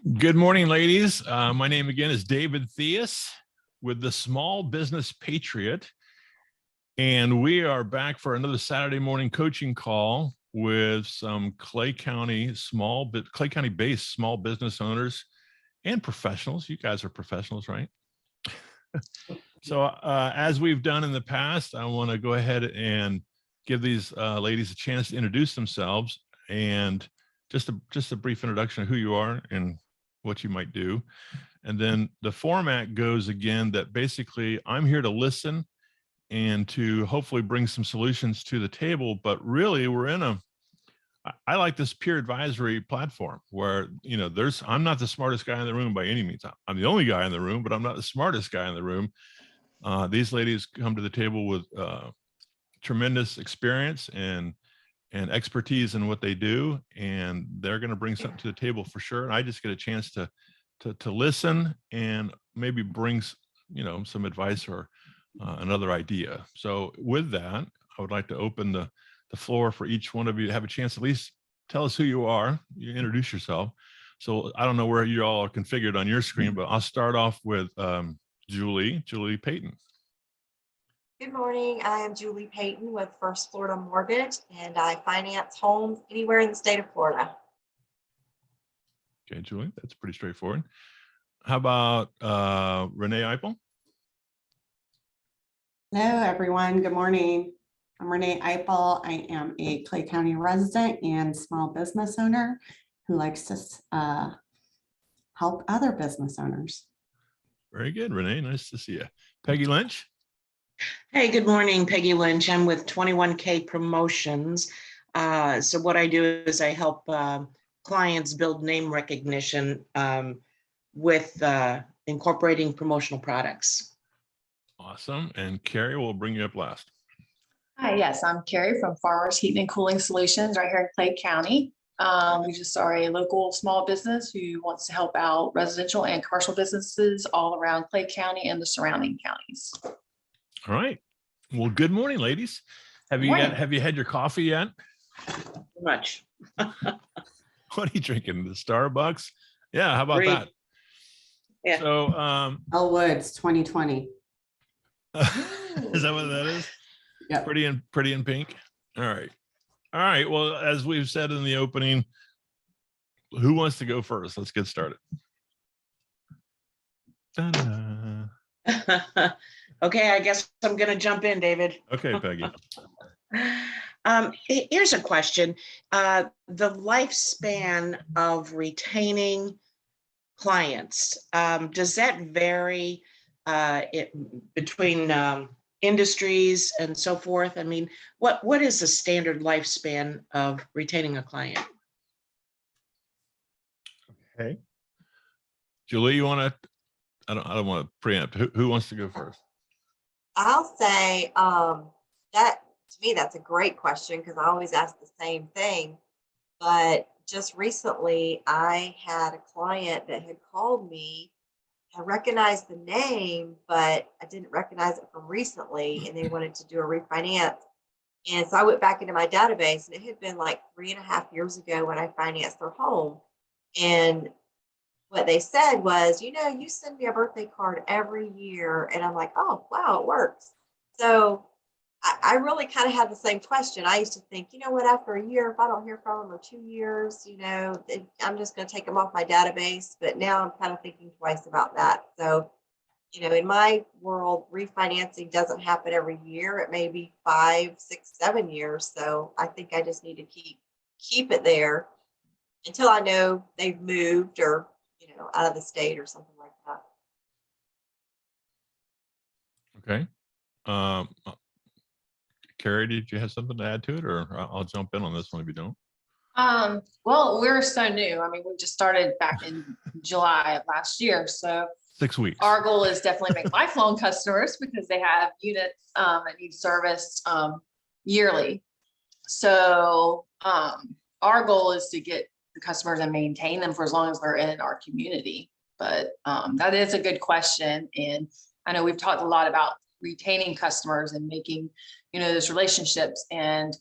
Good morning, ladies. My name again is David Theus with the Small Business Patriot. And we are back for another Saturday morning coaching call with some Clay County based small business owners and professionals. You guys are professionals, right? So as we've done in the past, I want to go ahead and give these ladies a chance to introduce themselves and just a brief introduction of who you are and what you might do. And then the format goes again that basically I'm here to listen and to hopefully bring some solutions to the table. But really I like this peer advisory platform where, I'm not the smartest guy in the room by any means. I'm the only guy in the room, but I'm not the smartest guy in the room. These ladies come to the table with tremendous experience and expertise in what they do, and they're going to bring something to the table for sure. And I just get a chance to listen and maybe bring some advice or another idea. So with that, I would like to open the floor for each one of you to have a chance to at least tell us who you are. You introduce yourself. So I don't know where you all are configured on your screen, but I'll start off with Julie Payton. Good morning. I am Julie Payton with First Florida Mortgage, and I finance homes anywhere in the state of Florida. Okay, Julie, that's pretty straightforward. How about Renee Eipel? Hello, everyone. Good morning. I'm Renee Eipel. I am a Clay County resident and small business owner who likes to help other business owners. Very good, Renee. Nice to see you. Peggy Lynch? Hey, good morning, Peggy Lynch. I'm with 21K Promotions. So what I do is I help clients build name recognition with incorporating promotional products. Awesome. And Carrie, will bring you up last. Hi, yes, I'm Carrie from Farmers Heating and Cooling Solutions right here in Clay County. We just are a local small business who wants to help out residential and commercial businesses all around Clay County and the surrounding counties. All right. Well, good morning, ladies. Have you had your coffee yet? Much. What are you drinking? The Starbucks? Yeah, how about Great. that? Yeah. So Elwood's 2020. is that what that is? Yeah. Pretty in pink. All right. Well, as we've said in the opening, who wants to go first? Let's get started. Ta-da. Okay, I guess I'm going to jump in, David. Okay, Peggy. Here's a question. The lifespan of retaining clients, does that vary between industries and so forth? I mean, what is the standard lifespan of retaining a client? Okay. Julie, you want to? I don't want to preempt. Who wants to go first? I'll say that to me, that's a great question because I always ask the same thing. But just recently, I had a client that had called me. I recognized the name, but I didn't recognize it from recently, and they wanted to do a refinance. And so I went back into my database, and it had been like 3.5 years ago when I financed their home. And what they said was, you send me a birthday card every year. And I'm like, oh, wow, it works. So I really kind of had the same question. I used to think, after a year, if I don't hear from them or 2 years, I'm just going to take them off my database. But now I'm kind of thinking twice about that. So, in my world, refinancing doesn't happen every year. It may be 5, 6, 7 years. So I think I just need to keep it there until I know they've moved or out of the state or something like that. Okay. Carrie, did you have something to add to it, or I'll jump in on this one if you don't? Well, we're so new. I mean, we just started back in July of last year. So 6 weeks. Our goal is definitely make lifelong customers because they have units that need service yearly. So our goal is to get the customers and maintain them for as long as they're in our community. But that is a good question. And I know we've talked a lot about retaining customers and making, those relationships. And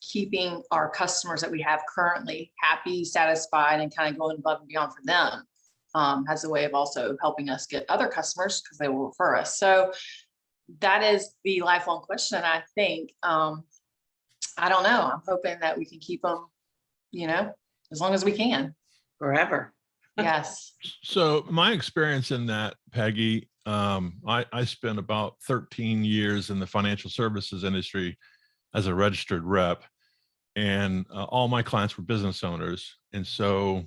keeping our customers that we have currently happy, satisfied, and kind of going above and beyond for them, has a way of also helping us get other customers because they will refer us. So that is the lifelong question. I think, I don't know. I'm hoping that we can keep them, as long as we can. Forever. Yes. So my experience in that, Peggy, I spent about 13 years in the financial services industry as a registered rep, and all my clients were business owners. And so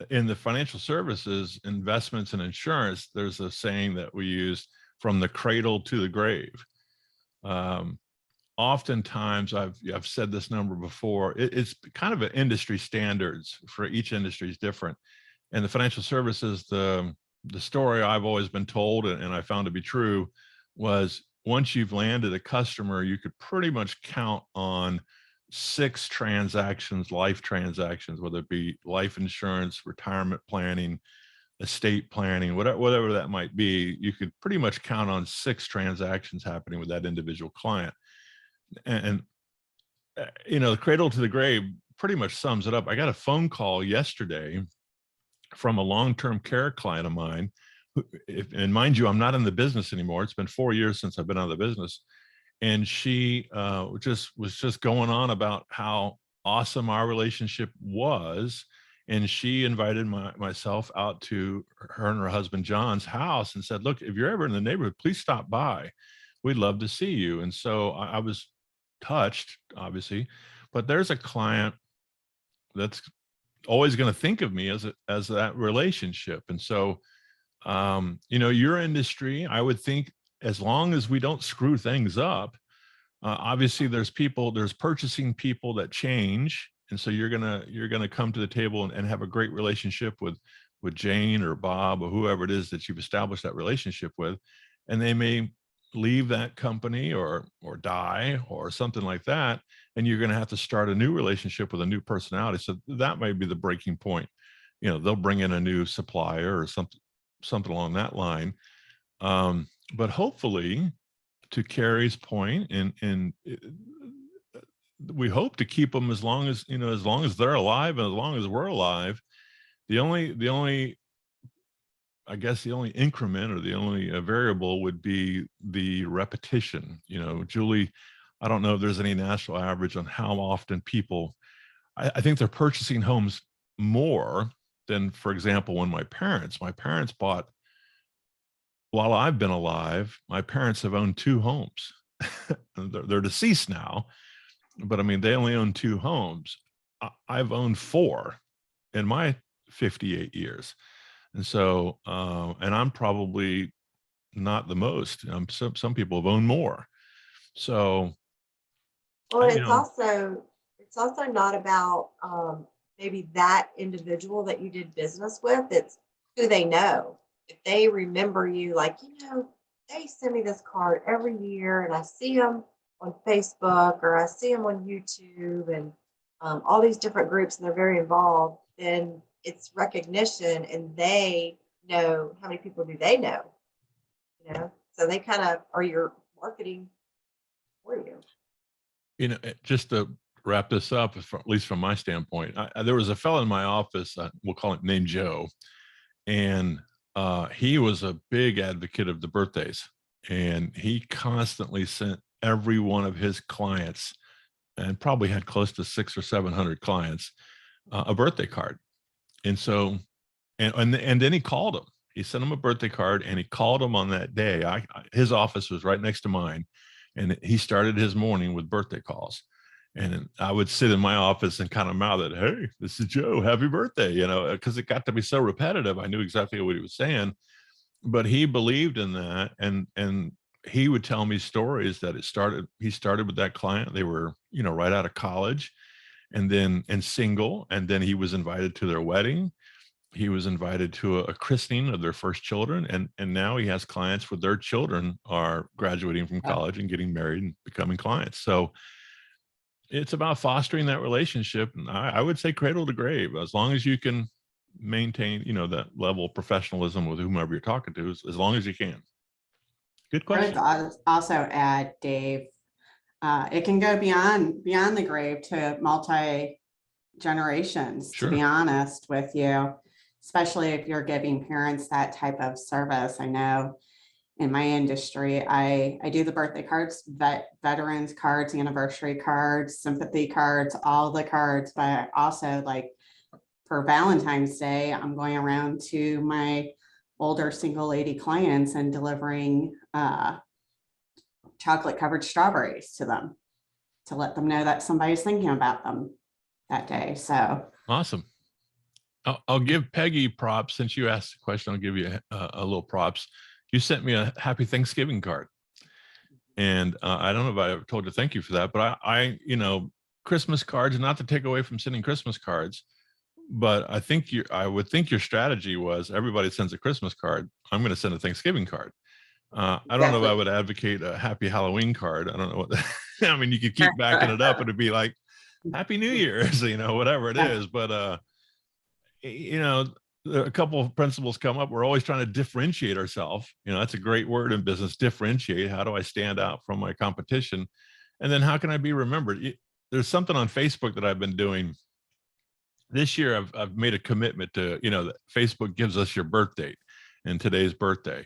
in the financial services, investments and insurance, there's a saying that we use, from the cradle to the grave. Oftentimes, I've said this number before, it's kind of an industry standards for each industry is different. And the financial services, the story I've always been told, and I found to be true, was once you've landed a customer, you could pretty much count on 6 transactions, life transactions, whether it be life insurance, retirement planning, estate planning, whatever that might be. You could pretty much count on 6 transactions happening with that individual client. And the cradle to the grave pretty much sums it up. I got a phone call yesterday from a long-term care client of mine, and mind you, I'm not in the business anymore. It's been 4 years since I've been out of the business. And she was just going on about how awesome our relationship was. And she invited myself out to her and her husband John's house and said, look, if you're ever in the neighborhood, please stop by. We'd love to see you. And so I was touched, obviously, but there's a client that's always going to think of me as that relationship. And so, your industry, I would think, as long as we don't screw things up, obviously there's purchasing people that change. And so you're gonna come to the table and have a great relationship with Jane or Bob or whoever it is that you've established that relationship with, and they may leave that company or die or something like that, and you're going to have to start a new relationship with a new personality. So that may be the breaking point. They'll bring in a new supplier or something along that line. But hopefully, to Carrie's point, and we hope to keep them as long as they're alive and as long as we're alive. The only I guess the only increment or the only variable would be the repetition. Julie, I don't know if there's any national average on how often people, I think they're purchasing homes more than, for example, when my parents bought, while I've been alive, my parents have owned 2 homes. They're deceased now, but I mean, they only own 2 homes. I've owned 4 in my 58 years. And so, and I'm probably not the most. Some people have owned more. So, well, it's also not about maybe that individual that you did business with. It's who they know. If they remember you, like, they send me this card every year, and I see them on Facebook or I see them on YouTube and all these different groups, and they're very involved, then it's recognition, and they know how many people do they know, so they kind of are your marketing for you. Just to wrap this up, at least from my standpoint, there was a fellow in my office, we'll call it named Joe, and he was a big advocate of the birthdays, and he constantly sent every one of his clients, and probably had close to 600 or 700 clients, a birthday card. And so, and then he called him. He sent him a birthday card, and he called him on that day. His office was right next to mine, and he started his morning with birthday calls. And I would sit in my office and kind of mouth it, "Hey, this is Joe. Happy birthday!" Because it got to be so repetitive. I knew exactly what he was saying, but he believed in that, and he would tell me stories that he started with that client. They were, right out of college, and single, and then he was invited to their wedding. He was invited to a christening of their first children, and now he has clients with their children are graduating from college and getting married and becoming clients. So it's about fostering that relationship, and I would say cradle to grave, as long as you can maintain that level of professionalism with whomever you're talking to, as long as you can. Good question. I would also add, Dave, it can go beyond the grave to multi generations, Sure. to be honest with you, especially if you're giving parents that type of service. I know in my industry, I do the birthday cards, veterans cards, anniversary cards, sympathy cards, all the cards, but also like for Valentine's Day, I'm going around to my older single lady clients and delivering chocolate covered strawberries to them to let them know that somebody's thinking about them that day. So Awesome. I'll give Peggy props. Since you asked the question, I'll give you a little props. You sent me a happy Thanksgiving card. And I don't know if I ever told you thank you for that, but I Christmas cards, not to take away from sending Christmas cards, but I would think your strategy was everybody sends a Christmas card. I'm going to send a Thanksgiving card. I don't know if I would advocate a happy Halloween card. I don't know what, I mean, you could keep backing it up and it'd be like, Happy New Year's, whatever it is. But, a couple of principles come up. We're always trying to differentiate ourselves. That's a great word in business, differentiate. How do I stand out from my competition? And then how can I be remembered? There's something on Facebook that I've been doing this year. I've made a commitment to, that Facebook gives us your birth date and today's birthday.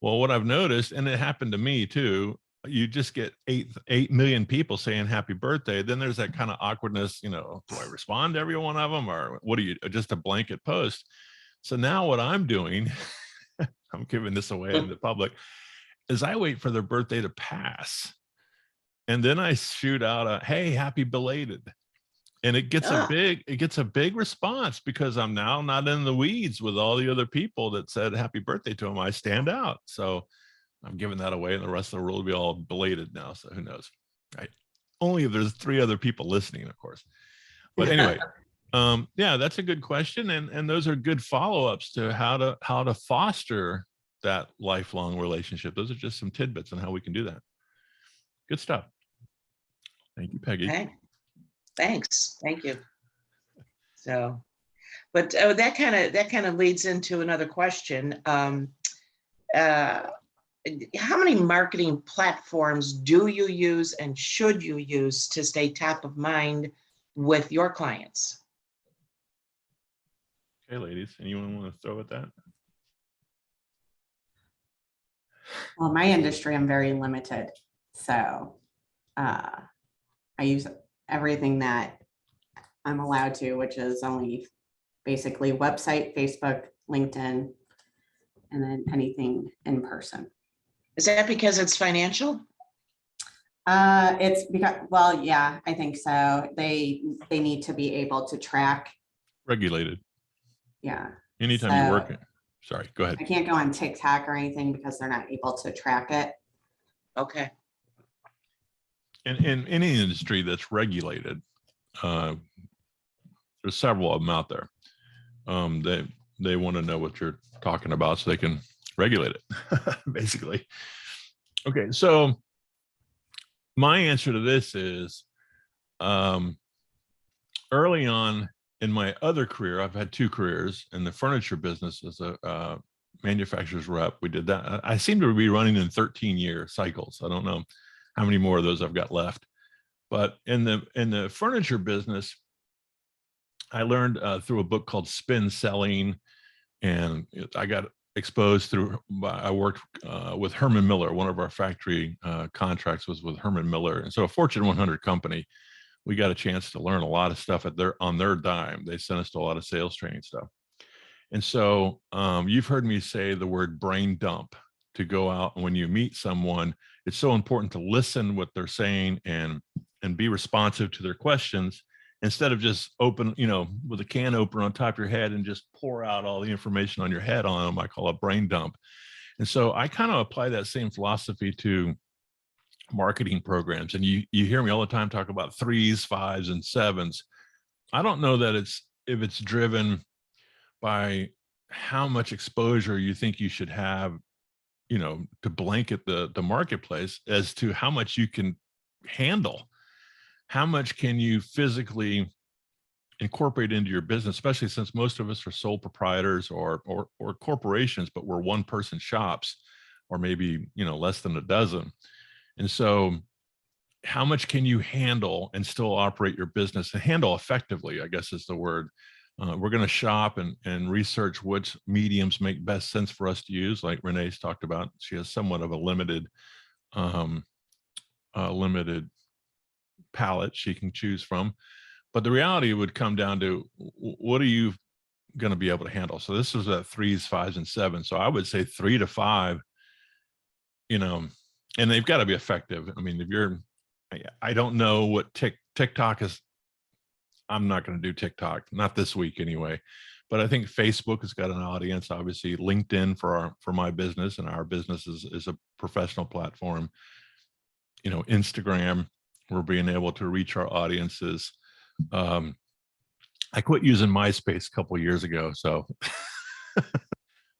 Well, what I've noticed, and it happened to me too, you just get 8 million people saying happy birthday. Then there's that kind of awkwardness, do I respond to every one of them, or what do you, just a blanket post? So now what I'm doing, I'm giving this away in the public, is I wait for their birthday to pass. And then I shoot out a, hey, happy belated. And it gets a big response because I'm now not in the weeds with all the other people that said happy birthday to them. I stand out. So I'm giving that away, and the rest of the world will be all belated now. So who knows, right? Only if there's 3 other people listening, of course. But anyway, yeah, that's a good question, and those are good follow-ups to how to foster that lifelong relationship. Those are just some tidbits on how we can do that. Good stuff. Thank you, Peggy. Okay. Thanks. Thank you. So, but that kind of leads into another question. How many marketing platforms do you use and should you use to stay top of mind with your clients? Okay, ladies, anyone want to throw at that? well, my industry, I'm very limited. So I use everything that I'm allowed to, which is only basically website, Facebook, LinkedIn, and then anything in person. Is that because it's financial? It's because, well, yeah, I think so. They need to be able to track. Regulated. Yeah. Anytime you're working. Sorry, go ahead. I can't go on TikTok or anything because they're not able to track it. Okay. In any industry that's regulated, there's several of them out there. They want to know what you're talking about so they can regulate it, basically. Okay, so my answer to this is early on in my other career, I've had 2 careers in the furniture business as a manufacturer's rep. We did that. I seem to be running in 13-year cycles. I don't know how many more of those I've got left. But in the furniture business, I learned through a book called Spin Selling, and I got exposed I worked with Herman Miller. One of our factory contracts was with Herman Miller. And so a Fortune 100 company, we got a chance to learn a lot of stuff on their dime. They sent us to a lot of sales training stuff. And so you've heard me say the word brain dump, to go out, and when you meet someone, it's so important to listen what they're saying and be responsive to their questions, instead of just open, with a can opener on top of your head and just pour out all the information on your head on them. I call it brain dump. And so I kind of apply that same philosophy to marketing programs. And you hear me all the time talk about 3s, 5s, and 7s. I don't know that if it's driven by how much exposure you think you should have, to blanket the marketplace, as to how much you can handle. How much can you physically incorporate into your business, especially since most of us are sole proprietors or corporations, but we're one-person shops, or maybe, less than a dozen. And so how much can you handle and still operate your business and handle effectively, I guess is the word. We're going to shop and research which mediums make best sense for us to use. Like Renee's talked about, she has somewhat of a limited palette she can choose from. But the reality would come down to, what are you going to be able to handle? So this is at 3s, 5s, and 7s. So I would say 3 to 5, and they've got to be effective. I mean, I don't know what TikTok is. I'm not going to do TikTok, not this week anyway. But I think Facebook has got an audience. Obviously, LinkedIn for my business, and our business is a professional platform. Instagram, we're being able to reach our audiences. I quit using MySpace a couple of years ago, so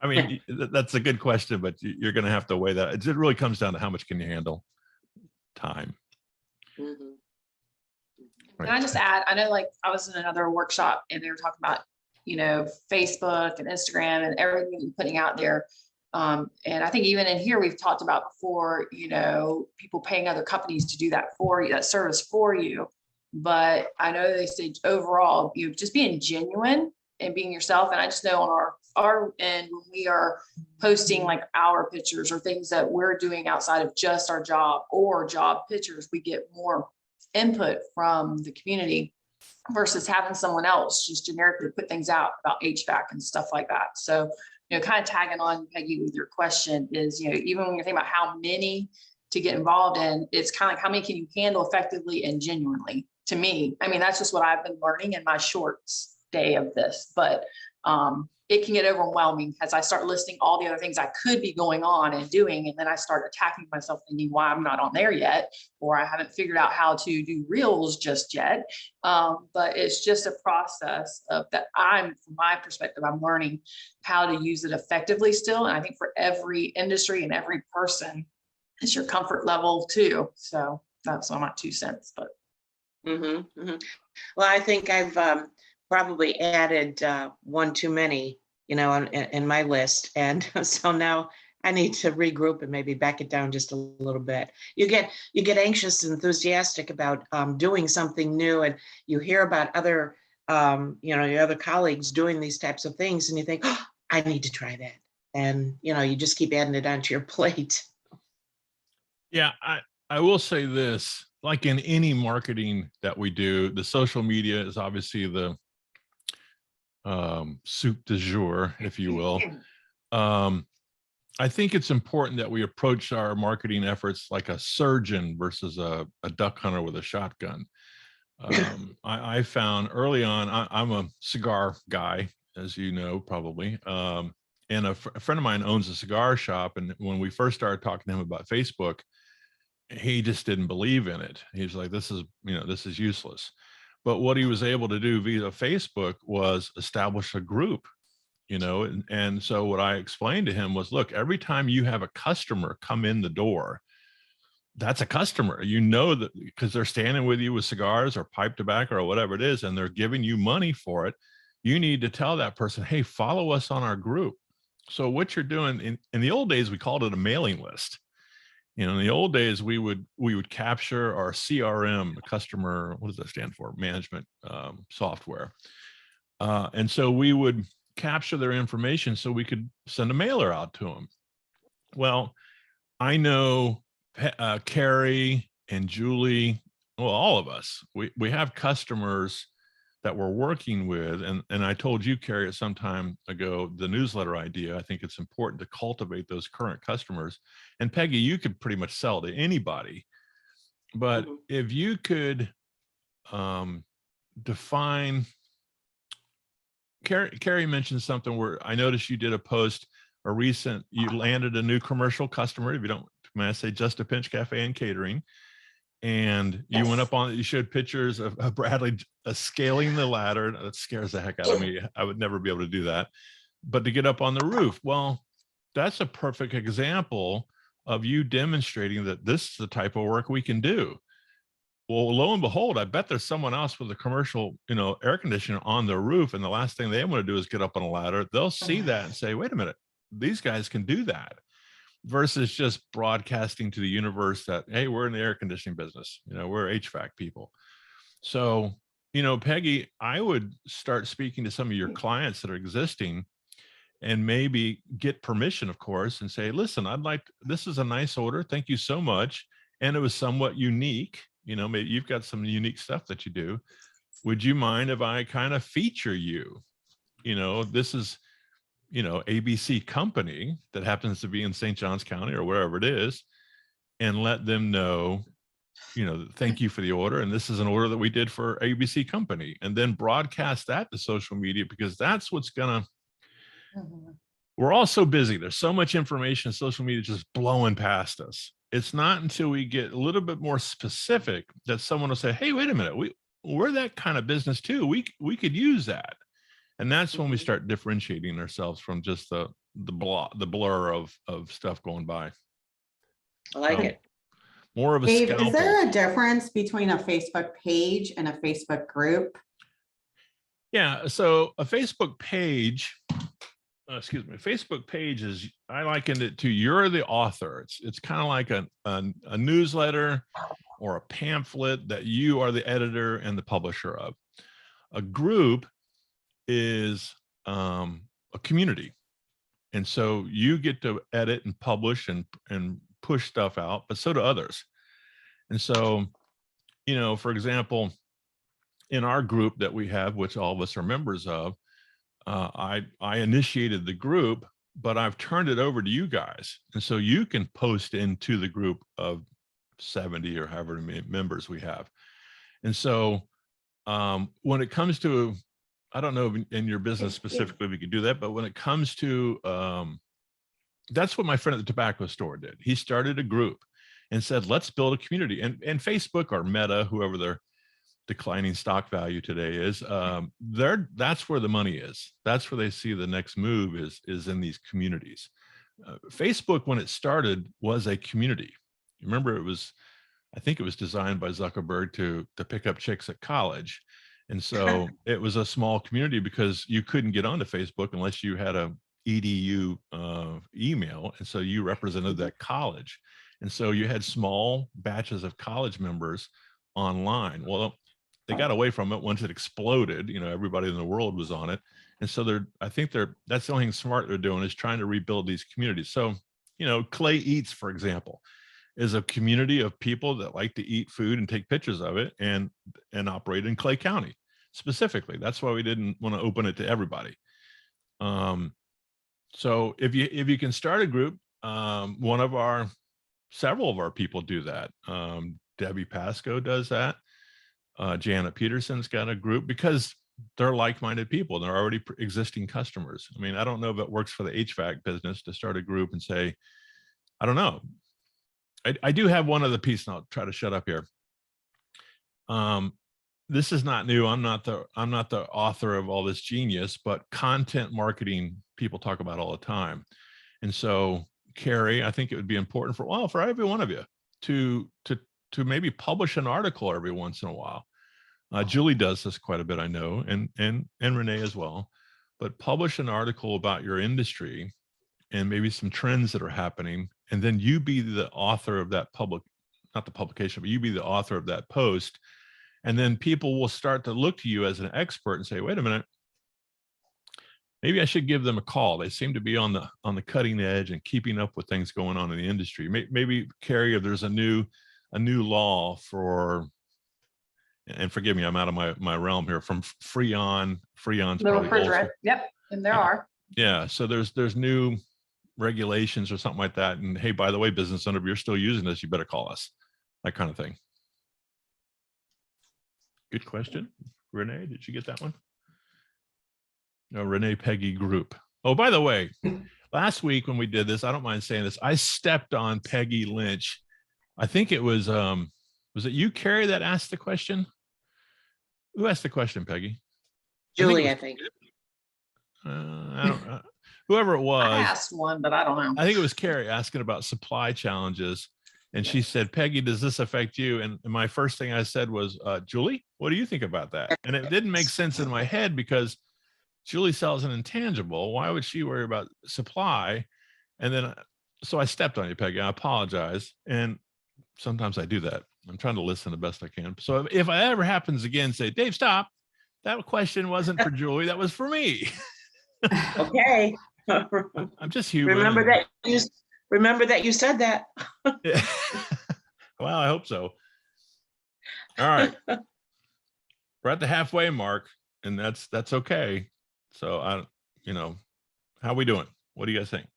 I mean, that's a good question, but you're going to have to weigh that. It really comes down to how much can you handle time. Mhm. Can I just add, I know, like, I was in another workshop and they were talking about, Facebook and Instagram and everything that you're putting out there. And I think even in here, we've talked about before, people paying other companies to do that for you, that service for you. But I know they say overall, just being genuine and being yourself. And I just know on our end, when we are posting like our pictures or things that we're doing outside of just our job or job pictures, we get more input from the community versus having someone else just generically put things out about HVAC and stuff like that. So, kind of tagging on, Peggy, with your question is, even when you're thinking about how many to get involved in, it's kind of like, how many can you handle effectively and genuinely? To me, I mean, that's just what I've been learning in my short day of this, but it can get overwhelming as I start listing all the other things I could be going on and doing. And then I start attacking myself, thinking why I'm not on there yet, or I haven't figured out how to do reels just yet. But it's just a process of that. From my perspective, I'm learning how to use it effectively still. And I think for every industry and every person, it's your comfort level too. So that's on my 2 cents, but. Mm-hmm, mm-hmm. Well, I think I've probably added one too many, in my list. And so now I need to regroup and maybe back it down just a little bit. You get anxious and enthusiastic about doing something new, and you hear about other, your other colleagues doing these types of things, and you think, oh, I need to try that. And, you just keep adding it onto your plate. Yeah, I will say this, like in any marketing that we do, the social media is obviously the soup du jour, if you will. I think it's important that we approach our marketing efforts like a surgeon versus a duck hunter with a shotgun. I found early on, I'm a cigar guy, as you know, probably. And a friend of mine owns a cigar shop. And when we first started talking to him about Facebook, he just didn't believe in it. He's like, this is useless. But what he was able to do via Facebook was establish a group, and so what I explained to him was, look, every time you have a customer come in the door, that's a customer, that because they're standing with you with cigars or pipe tobacco or whatever it is, and they're giving you money for it. You need to tell that person, hey, follow us on our group. So what you're doing in the old days, we called it a mailing list. In the old days, we would capture our CRM, the customer, what does that stand for? Management software. And so we would capture their information so we could send a mailer out to them. Well, I know Carrie and Julie, well, all of us, we have customers that we're working with. And I told you, Carrie, at some time ago, the newsletter idea, I think it's important to cultivate those current customers. And Peggy, you could pretty much sell to anybody. But if you could define, Carrie mentioned something where I noticed you did a post, you landed a new commercial customer, if you don't mind, I say Just a Pinch Cafe and Catering. And you went up on, you showed pictures of Bradley scaling the ladder. That scares the heck out of me. I would never be able to do that. But to get up on the roof, well, that's a perfect example of you demonstrating that this is the type of work we can do. Well, lo and behold, I bet there's someone else with a commercial, air conditioner on their roof. And the last thing they want to do is get up on a ladder. They'll see that and say, wait a minute, these guys can do that. versus just broadcasting to the universe that, hey, we're in the air conditioning business, we're HVAC people. So, Peggy, I would start speaking to some of your clients that are existing and maybe get permission, of course, and say, listen, this is a nice order. Thank you so much. And it was somewhat unique. Maybe you've got some unique stuff that you do. Would you mind if I kind of feature you? This is, ABC company that happens to be in St. Johns County or wherever it is, and let them know, thank you for the order. And this is an order that we did for ABC company, and then broadcast that to social media, because that's what's gonna, we're all so busy. There's so much information, social media just blowing past us. It's not until we get a little bit more specific that someone will say, hey, wait a minute, we're that kind of business too. We could use that. And that's when we start differentiating ourselves from just the blur of stuff going by. I like it. More of a Dave, scalpel. is there a difference between a Facebook page and a Facebook group? Yeah, so a Facebook page, Facebook page is, I likened it to, you're the author. It's kind of like a newsletter or a pamphlet that you are the editor and the publisher of. A group is a community. And so you get to edit and publish and push stuff out, but so do others. And so, for example, in our group that we have, which all of us are members of, I initiated the group, but I've turned it over to you guys. And so you can post into the group of 70 or however many members we have. And so when it comes to, I don't know if in your business specifically we could do that, but when it comes to, that's what my friend at the tobacco store did. He started a group and said, let's build a community. And Facebook or Meta, whoever their declining stock value today is, that's where the money is. That's where they see the next move is in these communities. Facebook, when it started, was a community. Remember, I think it was designed by Zuckerberg to pick up chicks at college. And so it was a small community because you couldn't get onto Facebook unless you had a edu email. And so you represented that college. And so you had small batches of college members online. Well, they got away from it once it exploded. Everybody in the world was on it. And so I think that's the only thing smart they're doing, is trying to rebuild these communities. So, Clay Eats, for example, is a community of people that like to eat food and take pictures of it and operate in Clay County specifically. That's why we didn't want to open it to everybody. So if you can start a group, several of our people do that. Debbie Pasco does that. Janet Peterson's got a group because they're like-minded people. They're already existing customers. I mean, I don't know if it works for the HVAC business to start a group and say, I don't know. I do have one other piece, and I'll try to shut up here. This is not new. I'm not the author of all this genius, but content marketing people talk about all the time. And so, Carrie, I think it would be important for every one of you to maybe publish an article every once in a while. Julie does this quite a bit, I know, and Renee as well. But publish an article about your industry and maybe some trends that are happening, and then you be the author of that not the publication, but you be the author of that post. And then people will start to look to you as an expert and say, wait a minute, maybe I should give them a call. They seem to be on the cutting edge and keeping up with things going on in the industry. Maybe, Carrie, if there's a new law for, and forgive me, I'm out of my realm here, from Freon's The refrigerator. Yep. And there are. Yeah. So there's new regulations or something like that. And hey, by the way, business owner, if you're still using this, you better call us. That kind of thing. Good question. Renee, did you get that one? No, Renee Peggy Group. Oh, by the way, last week when we did this, I don't mind saying this, I stepped on Peggy Lynch. I think it was it you, Carrie, that asked the question? Who asked the question, Peggy? Julie, I think. I don't whoever it was. I asked one, but I don't know. I think it was Carrie asking about supply challenges. And she said, Peggy, does this affect you? And my first thing I said was, Julie, what do you think about that? And it didn't make sense in my head because Julie sells an intangible. Why would she worry about supply? And then so I stepped on you, Peggy. I apologize. And sometimes I do that. I'm trying to listen the best I can. So if it ever happens again, say, Dave, stop. That question wasn't for Julie. That was for me. Okay. I'm just human. Remember that you said that. Yeah. Well, I hope so. All right. We're at the halfway mark, and that's okay. So how we doing? What do you guys think?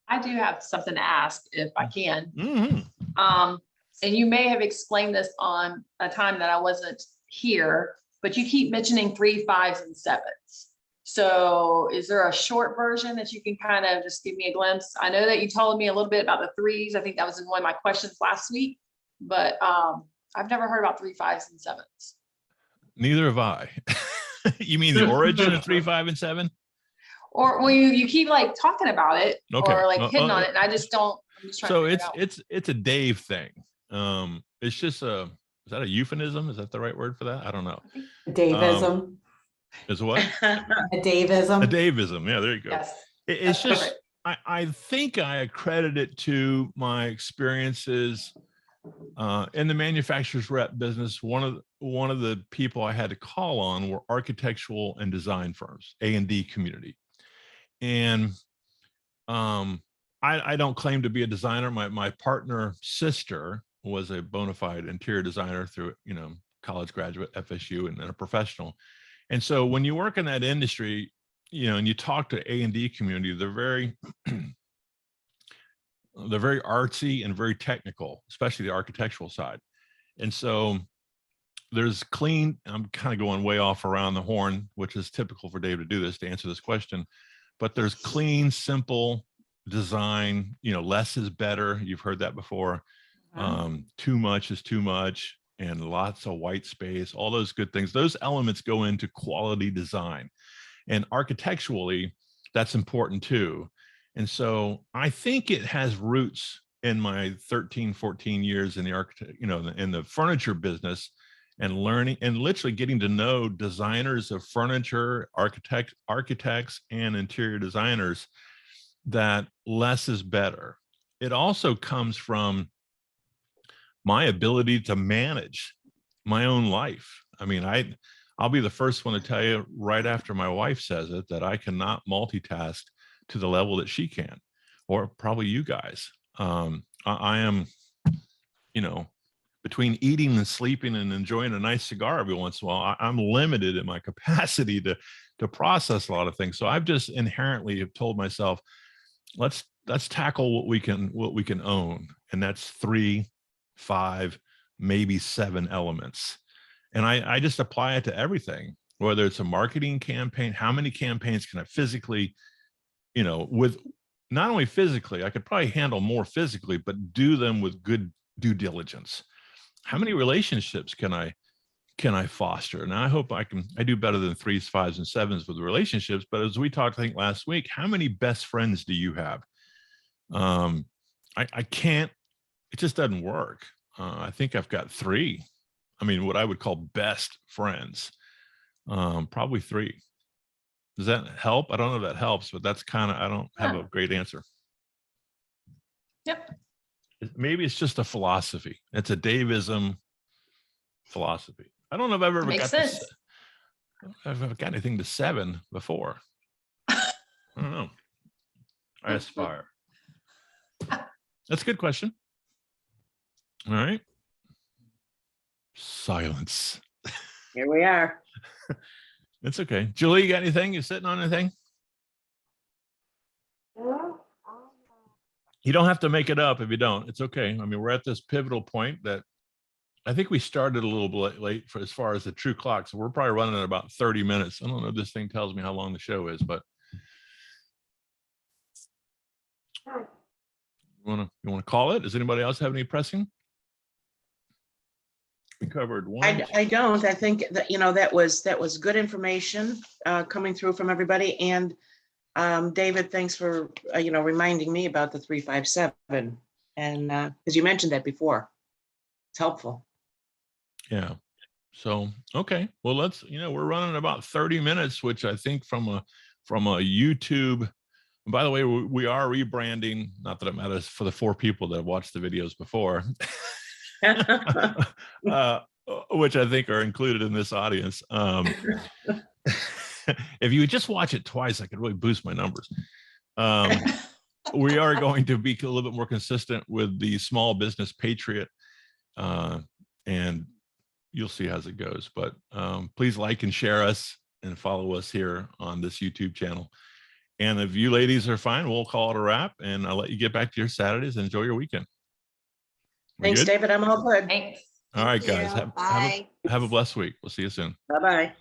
I do have something to ask if I can. Mm-hmm. And you may have explained this on a time that I wasn't here, but you keep mentioning 3, 5s, and 7s. So is there a short version that you can kind of just give me a glimpse? I know that you told me a little bit about the 3s. I think that was in one of my questions last week, but I've never heard about 3, 5s, and 7s. Neither have I. You mean the origin of 3, 5, and 7? Or well, you keep like talking about it or like hitting on it, and I just don't. I'm just trying so to figure it out. it's a Dave thing. It's just is that a euphemism? Is that the right word for that? I don't know. Davism. Is what? A Davism. A Davism. Yeah, there you go. Yes. It's That's just I think I accredit it to my experiences in the manufacturer's rep business. One of the people I had to call on were architectural and design firms, A&D community. And I don't claim to be a designer. My partner sister was a bona fide interior designer through, college graduate, FSU, and then a professional. And so when you work in that industry, and you talk to A&D community, they're very artsy and very technical, especially the architectural side. And so there's clean, I'm kind of going way off around the horn, which is typical for Dave to do this, to answer this question, but there's clean, simple design, less is better. You've heard that before. Too much is too much, and lots of white space, all those good things. Those elements go into quality design. And architecturally, that's important too. And so I think it has roots in my 13, 14 years in the in the furniture business, and learning and literally getting to know designers of furniture, architects, and interior designers, that less is better. It also comes from my ability to manage my own life. I mean, I'll be the first one to tell you right after my wife says it, that I cannot multitask to the level that she can, or probably you guys. I am, between eating and sleeping and enjoying a nice cigar every once in a while, I'm limited in my capacity to process a lot of things. So I've just inherently have told myself, let's tackle what we can own, and that's 3, 5, maybe 7 elements. And I just apply it to everything, whether it's a marketing campaign. How many campaigns can I physically, with not only physically, I could probably handle more physically, but do them with good due diligence. How many relationships can I foster? And I hope I do better than 3s, 5s, and 7s with relationships. But as we talked, I think last week, how many best friends do you have? I can't, it just doesn't work. I think I've got 3. I mean, what I would call best friends, probably 3. Does that help? I don't know if that helps, but that's I don't have a great answer. Yep. Maybe it's just a philosophy. It's a Davism philosophy. I don't know if I've ever Makes sense. I've ever got anything to 7 before. I don't know. I aspire. That's a good question. All right. Silence. Here we are. It's okay. Julie, you got anything? You sitting on anything? You don't have to make it up if you don't. It's okay. I mean, we're at this pivotal point that I think we started a little bit late for as far as the true clock. So we're probably running at about 30 minutes. I don't know if this thing tells me how long the show is, but you want to call it? Does anybody else have any pressing? We covered one. I don't. I think that, that was good information coming through from everybody. And David, thanks for, reminding me about the 3, 5, 7. And because you mentioned that before, it's helpful. Yeah. So, okay. Well, let's, we're running about 30 minutes, which I think from a YouTube And by the way, we are rebranding, not that it matters for the 4 people that have watched the videos before, which I think are included in this audience. If you would just watch it twice, I could really boost my numbers. We are going to be a little bit more consistent with the Small Business Patriot, and you'll see as it goes. But please like and share us and follow us here on this YouTube channel. And if you ladies are fine, we'll call it a wrap, and I'll let you get back to your Saturdays and enjoy your weekend. We Thanks, good? David. I'm all good. Thanks. All right, Thank guys. you. Bye. Have a blessed week. We'll see you soon. Bye-bye.